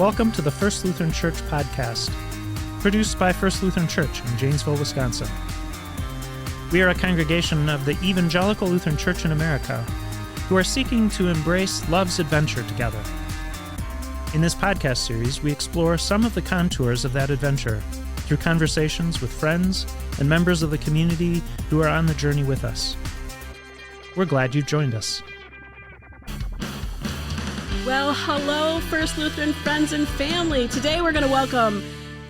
Welcome to the First Lutheran Church podcast, produced by First Lutheran Church in Janesville, Wisconsin. We are a congregation of the Evangelical Lutheran Church in America who are seeking to embrace love's adventure together. In this podcast series, we explore some of the contours of that adventure through conversations with friends and members of the community who are on the journey with us. We're glad you've joined us. Well, hello, First Lutheran friends and family. Today we're going to welcome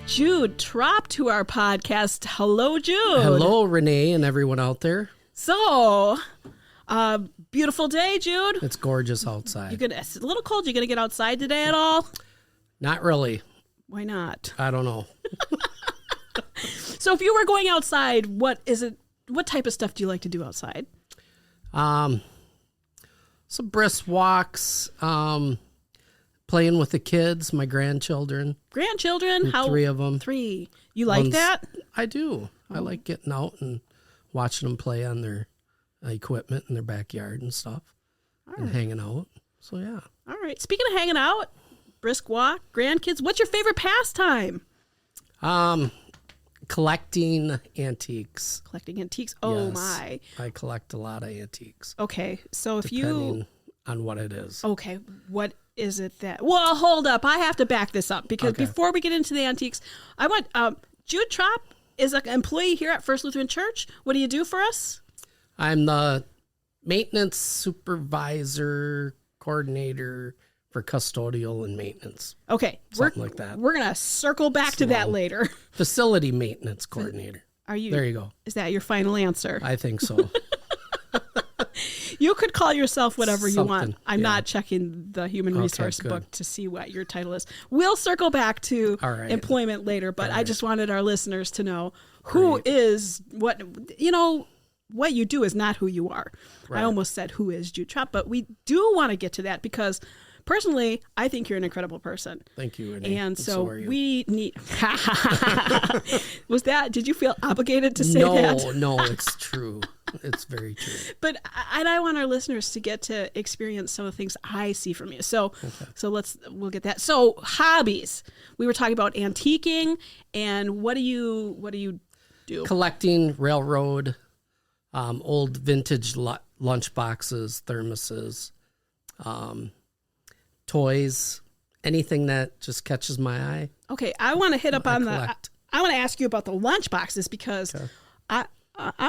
Jude Tropp to our podcast. Hello, Jude. Hello, Renee and everyone out there. So, beautiful day, Jude. It's gorgeous outside. It's a little cold. You going to get outside today at all? Not really. Why not? I don't know. So if you were going outside, what type of stuff do you like to do outside? Some brisk walks, playing with the kids, my grandchildren. Grandchildren? How? 3 of them. 3. You like that? I do. Oh. I like getting out and watching them play on their equipment in their backyard and stuff, and hanging out. So, yeah. All right. Speaking of hanging out, brisk walk, grandkids, what's your favorite pastime? Collecting antiques. Collecting antiques. Oh, yes, my. I collect a lot of antiques. Okay. So depending on what it is. Okay. What is it that... Well, hold up. I have to back this up because before we get into the antiques, I want... Jude Tropp is an employee here at First Lutheran Church. What do you do for us? I'm the maintenance supervisor, coordinator for custodial and maintenance. Okay. Something like that. We're going to circle back to that later. Facility maintenance coordinator. Are you? There you go. Is that your final answer? I think so. You could call yourself whatever you want. Something, I'm not checking the human resource book to see what your title is. We'll circle back to employment later, but I just wanted our listeners to know who is what you do is not who you are. Right. I almost said who is Jude Tropp, but we do want to get to that because personally, I think you're an incredible person. Thank you, Renee. And so we need... Did you feel obligated to say that? No, it's true. It's very true. But I want our listeners to get to experience some of the things I see from you. So we'll get that. So hobbies. We were talking about antiquing, and what do you do? Collecting railroad, old vintage lunch boxes, thermoses, toys, anything that just catches my eye. Okay, I want to hit up on I want to ask you about the lunch boxes because I'm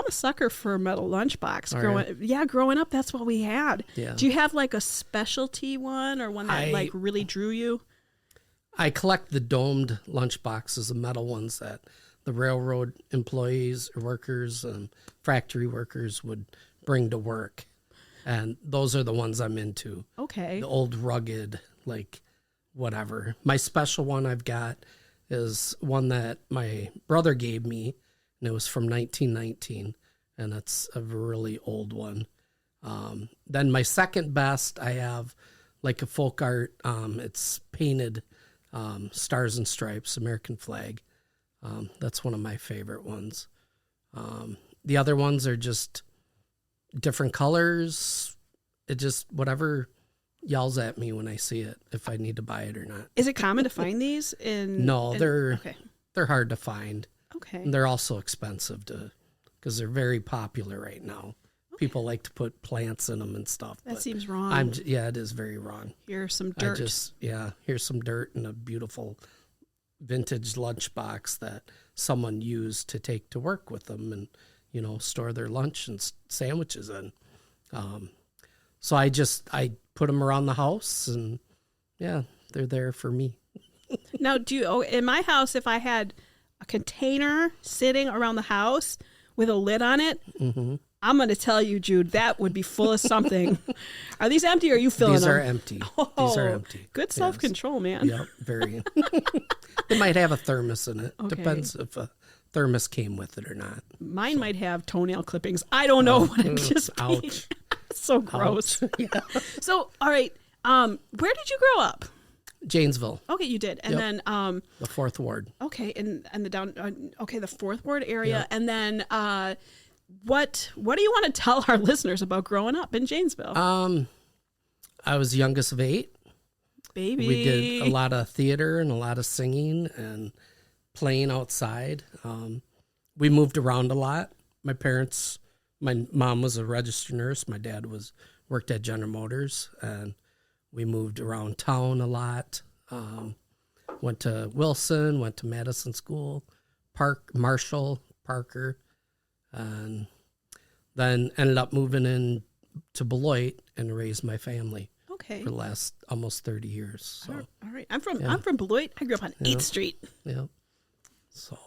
a sucker for a metal lunchbox. Growing up, that's what we had. Yeah. Do you have like a specialty one or one that really drew you? I collect the domed lunchboxes, the metal ones that the railroad employees, workers, and factory workers would bring to work. And those are the ones I'm into. Okay. The old rugged, whatever. My special one I've got is one that my brother gave me, and it was from 1919, and it's a really old one. Then my second best, I have a folk art. It's painted stars and stripes, American flag. That's one of my favorite ones. The other ones are just different colors. It just whatever yells at me when I see it, if I need to buy it or not. Is it common to find these? They're hard to find. Okay. And they're also expensive because they're very popular right now. Okay. People like to put plants in them and stuff. That seems wrong. It is very wrong. Here's some dirt. Here's some dirt and a beautiful vintage lunchbox that someone used to take to work with them and store their lunch and sandwiches in. So I put them around the house, and they're there for me. Now, in my house, if I had a container sitting around the house with a lid on it, I'm going to tell you, Jude, that would be full of something. Are these empty or are you filling them? These are empty. Oh, these are empty. Good self-control, man. Yep, very. They might have a thermos in it. Okay. Depends if a thermos came with it or not. Mine might have toenail clippings. I don't know what it just ouch. So gross. Yeah. So, all right. Where did you grow up? Janesville. Okay, you did. And then the 4th Ward. Okay, and the the 4th Ward area. Yep. And then what do you want to tell our listeners about growing up in Janesville? I was youngest of 8. baby. We did a lot of theater and a lot of singing and playing outside. We moved around a lot. My mom was a registered nurse. My dad worked at General Motors, and we moved around town a lot. Went to Wilson, went to Madison School, Marshall, Parker, and then ended up moving in to Beloit and raised my family. Okay. For the last almost 30 years. So. All right. I'm from Beloit. I grew up on 8th Street. Yeah. So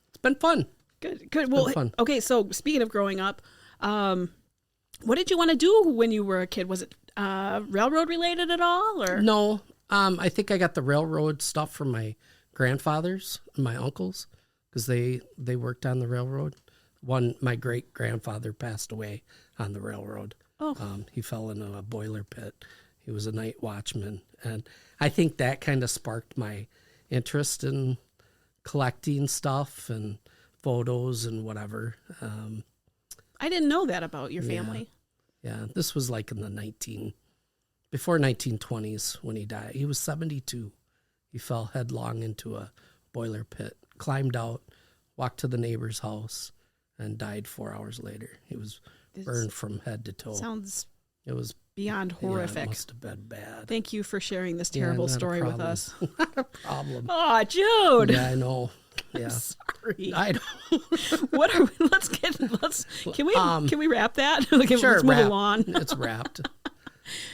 it's been fun. Good. Well, fun. Okay. So speaking of growing up, what did you want to do when you were a kid? Was it railroad related at all, or no? I think I got the railroad stuff from my grandfathers and my uncles because they worked on the railroad. My great grandfather passed away on the railroad. Oh. He fell in a boiler pit. He was a night watchman, and I think that kind of sparked my interest in collecting stuff and photos and whatever. I didn't know that about your family. Yeah, this was like in before 1920s when he died. He was 72. He fell headlong into a boiler pit, climbed out, walked to the neighbor's house, and died 4 hours later. He was burned from head to toe. It was beyond horrific. Yeah, it must have been bad. Thank you for sharing this terrible story with us. Not a problem. Oh, Jude. Yeah, I know. Yeah. I'm sorry. I don't. What are we? Can we wrap that? Sure, let's move along. It's wrapped.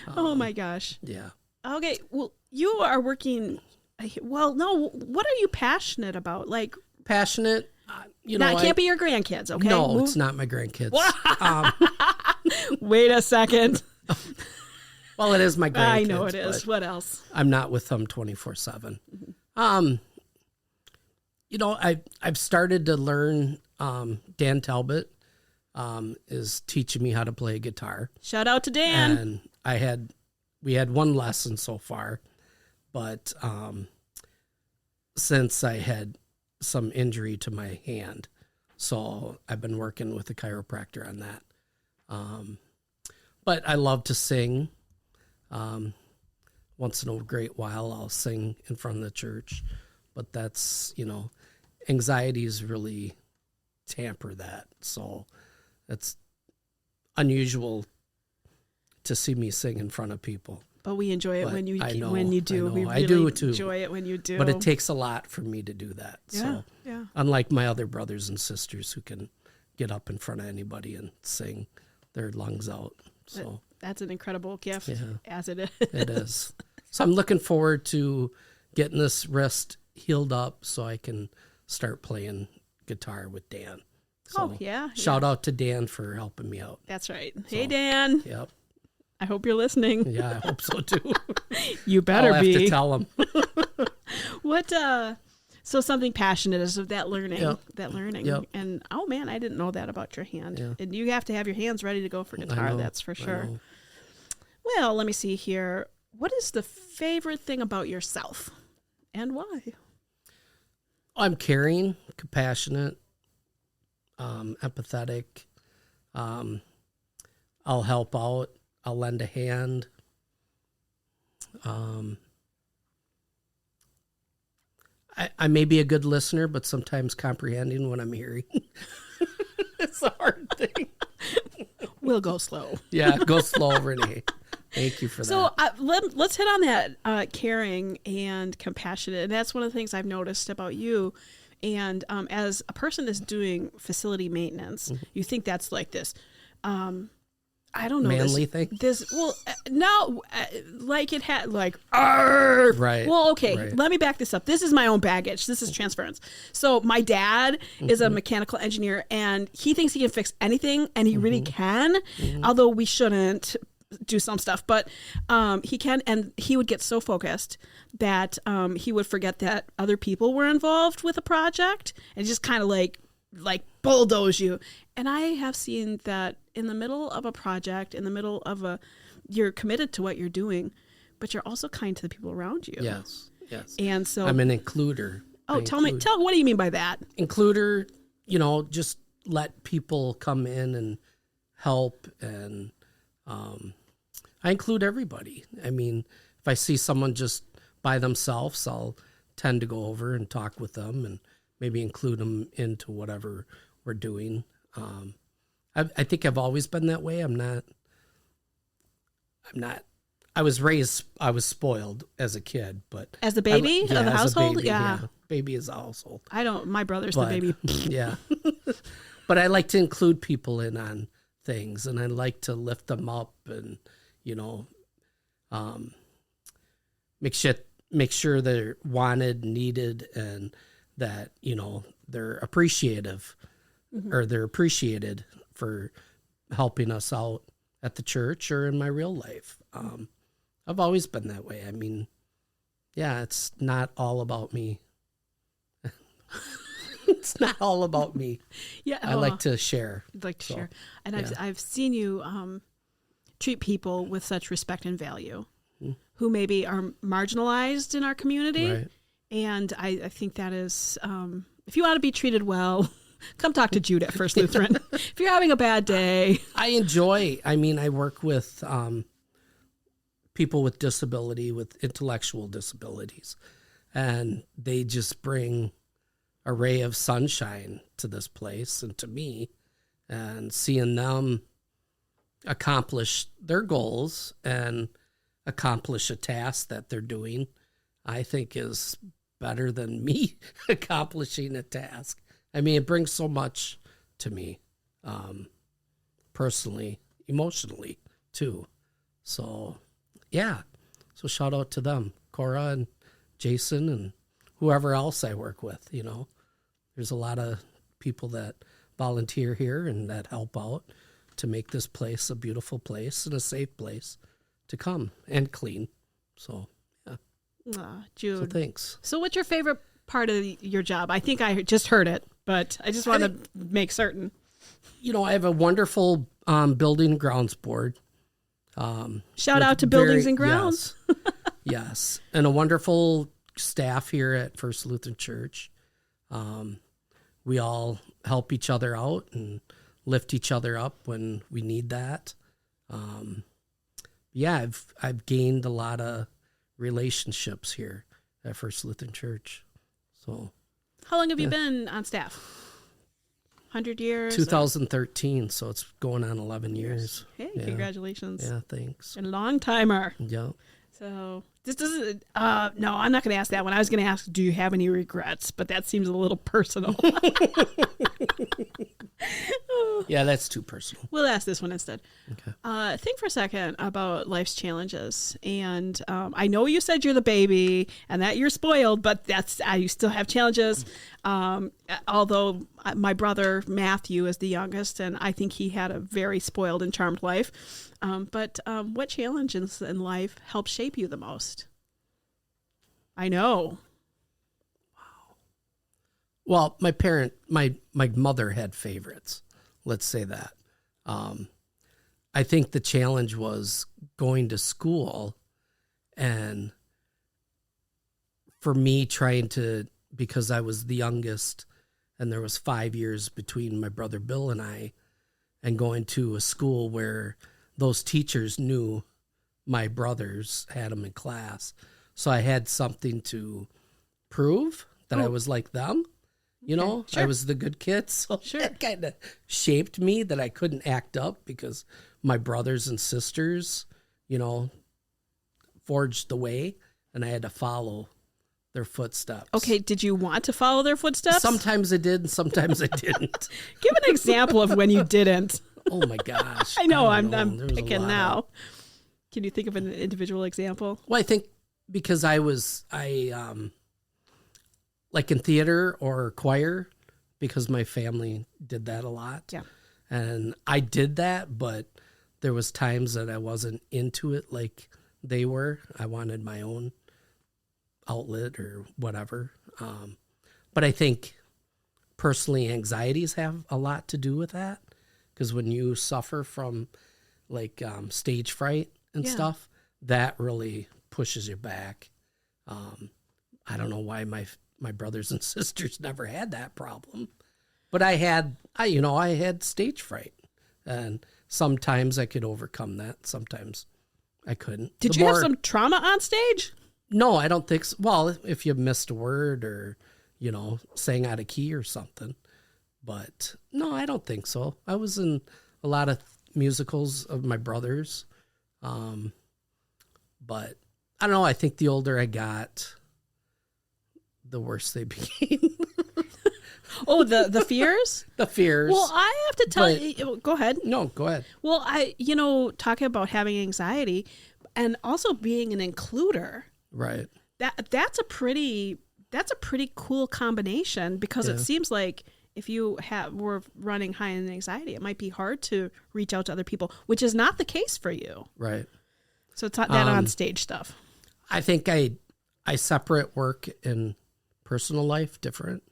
Oh my gosh. Yeah. Okay. Well, you are working. Well, no. What are you passionate about? Like passionate. It can't be your grandkids. Okay. No, it's not my grandkids. Wait a second. Well, it is my grandkids. I know it is. What else? I'm not with them 24/7. I've started to learn. Dan Talbot is teaching me how to play guitar. Shout out to Dan. And we had one lesson so far, but since I had some injury to my hand, so I've been working with a chiropractor on that. But I love to sing. Once in a great while, I'll sing in front of the church. But that's, anxieties really tamper that. So it's unusual to see me sing in front of people. But we enjoy it when you do. We really I do too. enjoy it when you do. But it takes a lot for me to do that. Yeah, so unlike my other brothers and sisters who can get up in front of anybody and sing their lungs out. So that's an incredible gift, as it is. It is. So I'm looking forward to getting this wrist healed up so I can start playing guitar with Dan. So shout out to Dan for helping me out. That's right. So, hey, Dan. Yep. I hope you're listening. Yeah, I hope so too. You better I'll be. have to tell him. So something passionate is of that learning. Yep. And oh man, I didn't know that about your hand. Yeah. And you have to have your hands ready to go for guitar, that's for sure. Well, let me see here. What is the favorite thing about yourself and why? I'm caring, compassionate, empathetic. I'll help out. I'll lend a hand. I may be a good listener, but sometimes comprehending what I'm hearing. It's a hard thing. We'll go slow. Yeah, go slow, Renee. Thank you for that. So let's hit on that caring and compassionate. And that's one of the things I've noticed about you. And as a person that's doing facility maintenance, you think that's like this. I don't know. Manly thing? No, like it had, like, argh. Right. Well, okay, let me back this up. This is my own baggage. This is transference. So my dad is a mechanical engineer, and he thinks he can fix anything, and he really can, although we shouldn't do some stuff, but he can, and he would get so focused that he would forget that other people were involved with a project, and just kind of like bulldoze you. And I have seen that in the middle of a project, in the middle of you're committed to what you're doing, but you're also kind to the people around you. Yes. And so I'm an includer. Oh, tell me, what do you mean by that? Includer, just let people come in and help, and I include everybody. I mean, if I see someone just by themselves, I'll tend to go over and talk with them and maybe include them into whatever we're doing. I think I've always been that way. I was spoiled as a kid, but as the baby of the household, baby is a household. My brother's the baby. Yeah. But I like to include people in on things, and I like to lift them up and, make sure they're wanted, needed, and that, they're appreciative or they're appreciated for helping us out at the church or in my real life. I've always been that way. I mean, it's not all about me. It's not all about me. Yeah, I like to share. I'd like to share, and I've seen you treat people with such respect and value, who maybe are marginalized in our community, right. And I think that is, if you want to be treated well, come talk to Jude at First Lutheran. If you're having a bad day, I work with people with disability, with intellectual disabilities, and they just bring a ray of sunshine to this place and to me, and seeing them accomplish their goals and accomplish a task that they're doing, I think is better than me accomplishing a task. I mean, it brings so much to me, personally, emotionally too. So, so shout out to them, Cora and Jason and whoever else I work with. There's a lot of people that volunteer here and that help out to make this place a beautiful place and a safe place to come and clean. So, Jude. So thanks. So what's your favorite part of your job? I think I just heard it, but I just want to make certain. I have a wonderful building and grounds board. Shout out to Buildings and Grounds. Yes. And a wonderful staff here at First Lutheran Church. We all help each other out and lift each other up when we need that. I've gained a lot of relationships here at First Lutheran Church. So, how long have you been on staff? 100 years? 2013, so it's going on 11 years. Hey, congratulations. Yeah, thanks. A long timer. Yeah. So this doesn't, no, I'm not going to ask that one. I was going to ask, do you have any regrets? But that seems a little personal. Yeah, that's too personal. We'll ask this one instead. Okay. Think for a second about life's challenges. And I know you said you're the baby and that you're spoiled, but you still have challenges. Although my brother Matthew is the youngest, and I think he had a very spoiled and charmed life. But what challenges in life help shape you the most? I know. Wow. Well, my mother had favorites. Let's say that. I think the challenge was going to school, and for me because I was the youngest, and there was 5 years between my brother Bill and I, and going to a school where those teachers knew my brothers, had them in class. So I had something to prove that I was like them. Sure. I was the good kid. So that kind of shaped me, that I couldn't act up because my brothers and sisters, forged the way, and I had to follow their footsteps. Okay, did you want to follow their footsteps? Sometimes I did, and sometimes I didn't. Give an example of when you didn't. Oh my gosh. I know, I'm picking now. Can you think of an individual example? Well, I think because I like in theater or choir, because my family did that a lot. Yeah. And I did that, but there was times that I wasn't into it like they were. I wanted my own outlet or whatever. But I think personally, anxieties have a lot to do with that, because when you suffer from like stage fright and stuff, that really pushes you back. I don't know why my brothers and sisters never had that problem, but I had stage fright, and sometimes I could overcome that. Sometimes I couldn't. Did you have some trauma on stage? No, I don't think so. Well, if you missed a word or, sang out of key or something. But no, I don't think so. I was in a lot of musicals of my brothers. But I don't know. I think the older I got, the worse they became. Oh, the fears? The fears. Well, I have to tell you. Go ahead. No, go ahead. Well, talking about having anxiety and also being an includer. Right. That's a pretty cool combination, because it seems like if you were running high in anxiety, it might be hard to reach out to other people, which is not the case for you. Right. So it's not that on stage stuff. I think I separate work and personal life different.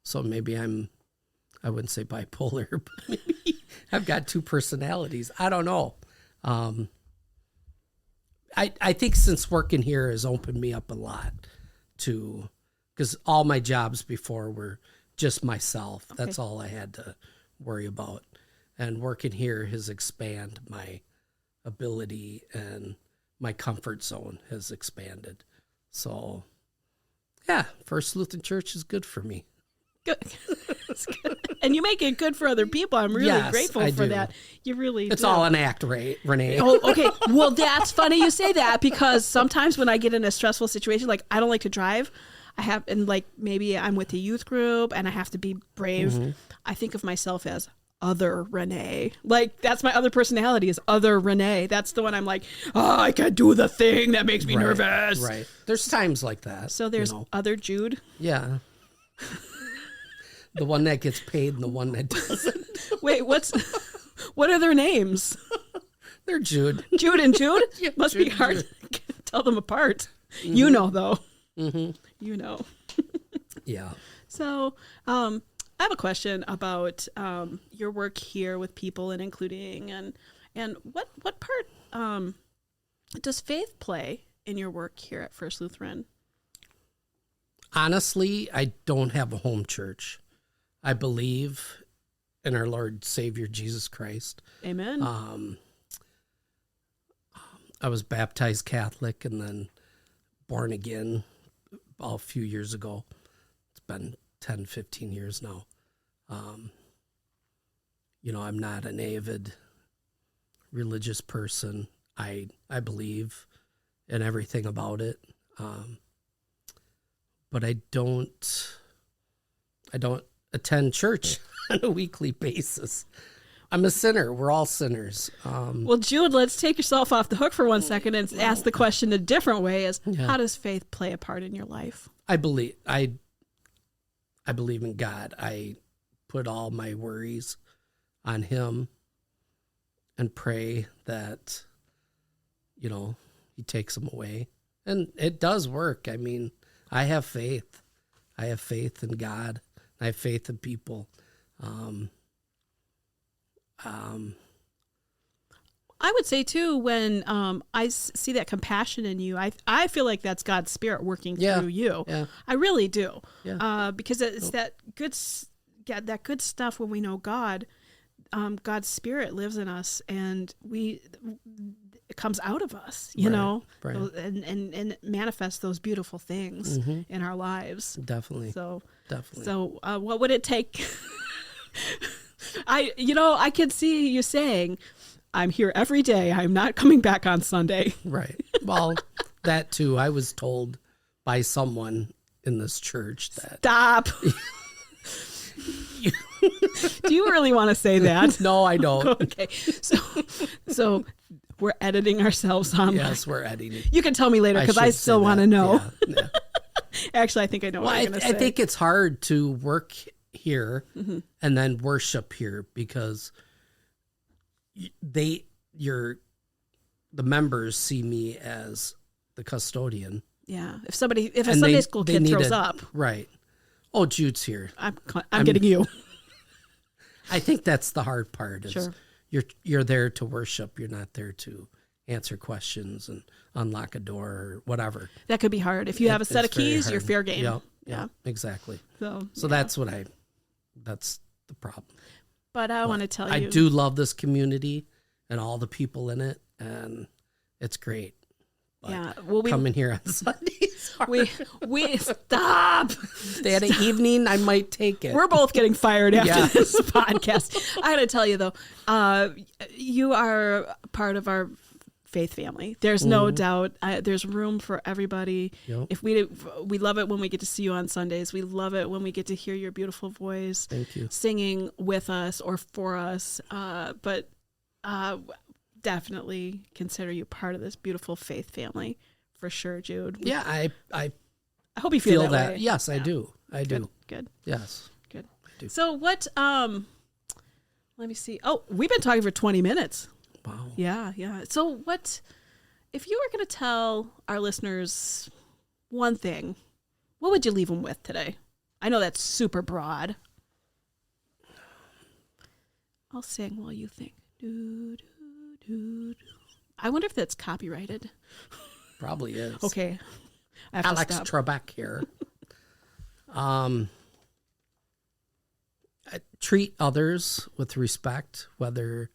So maybe I wouldn't say bipolar, but maybe I've got two personalities. I don't know. I think since working here has opened me up a lot because all my jobs before were just myself. Okay. That's all I had to worry about. And working here has expanded my ability, and my comfort zone has expanded. So, yeah, First Lutheran Church is good for me. Good. Good. And you make it good for other people. I'm really grateful for that. You really It's all an act, Renee. Oh, okay. Well, that's funny you say that, because sometimes when I get in a stressful situation, like I don't like to drive, maybe I'm with a youth group and I have to be brave. Mm-hmm. I think of myself as other Renee. Like, that's my other personality, is other Renee. That's the one I'm like, I can't do the thing that makes me nervous. Right. There's times like that. So there's other Jude. Yeah. The one that gets paid and the one that doesn't. Wait, what are their names? They're Jude. Jude and Jude? Yeah, Must Jude be hard to tell them apart. Mm-hmm. You know, though. Mm-hmm. You know. Yeah. So, I have a question about your work here with people and including, and what part does faith play in your work here at First Lutheran? Honestly, I don't have a home church. I believe in our Lord Savior Jesus Christ. Amen. I was baptized Catholic and then born again a few years ago. It's been 10, 15 years now. I'm not an avid religious person. I believe in everything about it. But I don't attend church on a weekly basis. I'm a sinner. We're all sinners. Well, Jude, let's take yourself off the hook for 1 second and ask the question a different way: how does faith play a part in your life? I believe in God. I put all my worries on Him and pray that, He takes them away. And it does work. I mean, I have faith. I have faith in God. I have faith in people. I would say too, when I see that compassion in you, I feel like that's God's Spirit working through you. Yeah. I really do. Yeah. Because it's that good stuff when we know God. God's Spirit lives in us, and it comes out of us, right. And manifests those beautiful things in our lives. Definitely. So what would it take? I can see you saying, I'm here every day. I'm not coming back on Sunday. Right. Well, that too. I was told by someone in this church that. Stop. Do you really want to say that? No, I don't. Okay. So we're editing ourselves on. Yes, we're editing. You can tell me later, because I still want to know. Yeah. Actually, I think I know what you're going to say. I think it's hard to work here and then worship here, because the members see me as the custodian. Yeah. If a Sunday school kid throws up. Right. Oh, Jude's here. I'm getting you. I think that's the hard part. Is sure. You're there to worship. You're not there to answer questions and unlock a door or whatever. That could be hard. If you have a set of keys, you're fair game. Yeah, exactly. So that's that's the problem. But I want to tell you, I do love this community and all the people in it, and it's great. But yeah, well, come in here on Sundays. We stop. That evening, I might take it. We're both getting fired after this podcast. I got to tell you though, you are part of our faith family. There's no doubt. There's room for everybody. Yep. If we love it when we get to see you on Sundays. We love it when we get to hear your beautiful voice. Thank you. Singing with us or for us. But definitely consider you part of this beautiful faith family for sure, Jude. Yeah, I hope you feel that way. Yes, I do. I do. Good. Yes. Good. I do. So what? Let me see. Oh, we've been talking for 20 minutes. Wow. Yeah. So what? If you were going to tell our listeners one thing, what would you leave them with today? I know that's super broad. I'll sing while you think. Do, do, do, do. I wonder if that's copyrighted. Probably is. Okay. I have Alex to stop. Trebek here. Treat others with respect, whether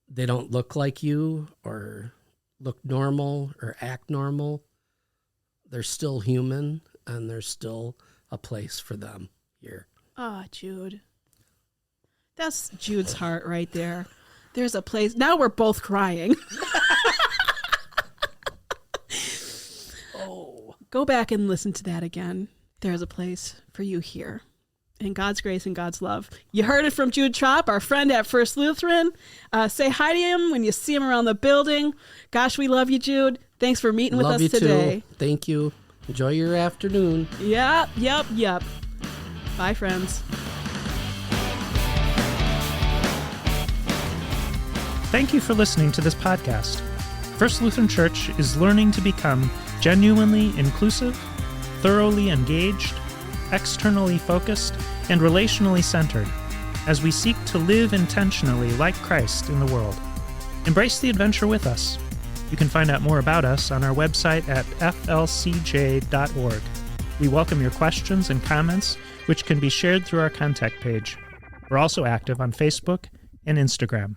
they don't look like you or look normal or act normal. They're still human, and there's still a place for them here. Oh, Jude. That's Jude's heart right there. There's a place. Now we're both crying. Go back and listen to that again. There's a place for you here. In God's grace and God's love. You heard it from Jude Tropp, our friend at First Lutheran. Say hi to him when you see him around the building. Gosh, we love you, Jude. Thanks for meeting with us today. Too. Thank you. Enjoy your afternoon. Yep. Bye, friends. Thank you for listening to this podcast. First Lutheran Church is learning to become genuinely inclusive, thoroughly engaged, externally focused, and relationally centered as we seek to live intentionally like Christ in the world. Embrace the adventure with us. You can find out more about us on our website at flcj.org. We welcome your questions and comments, which can be shared through our contact page. We're also active on Facebook and Instagram.